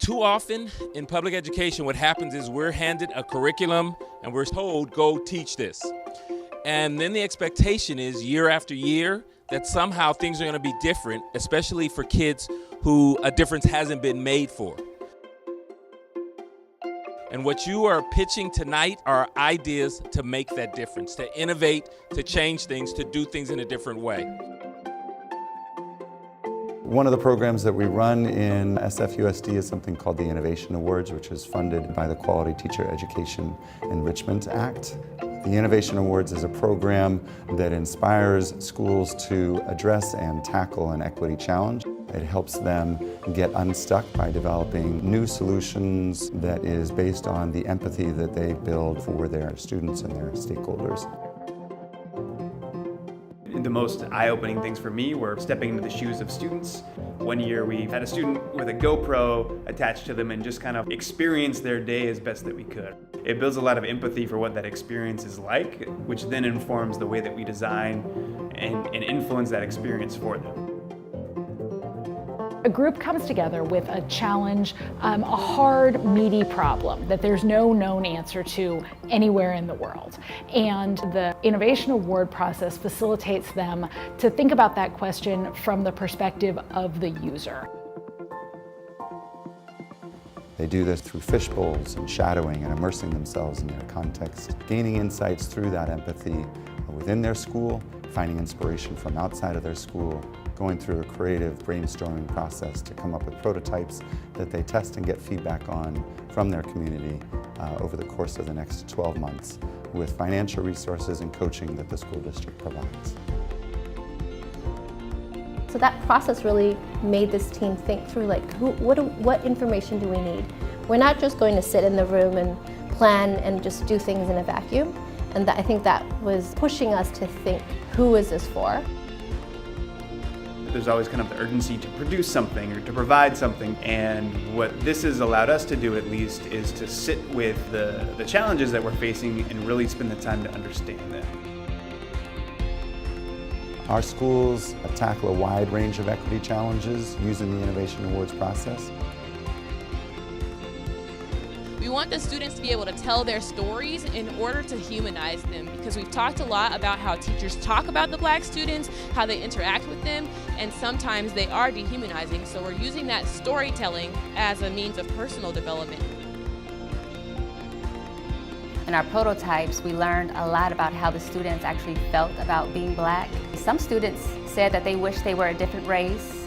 Too often in public education, what happens is we're handed a curriculum and we're told, go teach this. And then the expectation is year after year that somehow things are going to be different, especially for kids who a difference hasn't been made for. And what you are pitching tonight are ideas to make that difference, to innovate, to change things, to do things in a different way. One of the programs that we run in SFUSD is something called the Innovation Awards, which is funded by the Quality Teacher Education Enrichment Act. The Innovation Awards is a program that inspires schools to address and tackle an equity challenge. It helps them get unstuck by developing new solutions that is based on the empathy that they build for their students and their stakeholders. The most eye-opening things for me were stepping into the shoes of students. One year we had a student with a GoPro attached to them and just kind of experienced their day as best that we could. It builds a lot of empathy for what that experience is like, which then informs the way that we design and influence that experience for them. A group comes together with a challenge, a hard, meaty problem that there's no known answer to anywhere in the world. And the Innovation Award process facilitates them to think about that question from the perspective of the user. They do this through fishbowls and shadowing and immersing themselves in their context, gaining insights through that empathy within their school, finding inspiration from outside of their school, going through a creative brainstorming process to come up with prototypes that they test and get feedback on from their community over the course of the next 12 months with financial resources and coaching that the school district provides. So that process really made this team think through, like, what information do we need? We're not just going to sit in the room and plan and just do things in a vacuum. And I think that was pushing us to think, who is this for? There's always kind of the urgency to produce something or to provide something, and what this has allowed us to do at least is to sit with the challenges that we're facing and really spend the time to understand them. Our schools tackle a wide range of equity challenges using the Innovation Awards process. We want the students to be able to tell their stories in order to humanize them, because we've talked a lot about how teachers talk about the Black students, how they interact with them, and sometimes they are dehumanizing. So we're using that storytelling as a means of personal development. In our prototypes, we learned a lot about how the students actually felt about being Black. Some students said that they wish they were a different race.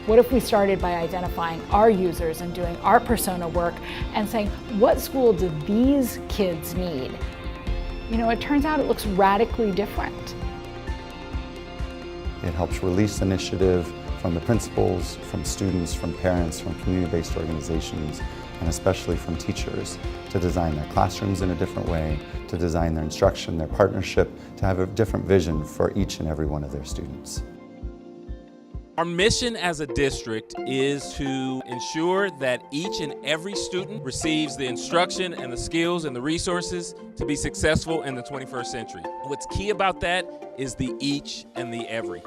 What if we started by identifying our users and doing our persona work and saying, what school do these kids need? You know, it turns out it looks radically different. It helps release initiative from the principals, from students, from parents, from community-based organizations, and especially from teachers to design their classrooms in a different way, to design their instruction, their partnership, to have a different vision for each and every one of their students. Our mission as a district is to ensure that each and every student receives the instruction and the skills and the resources to be successful in the 21st century. What's key about that is the each and the every.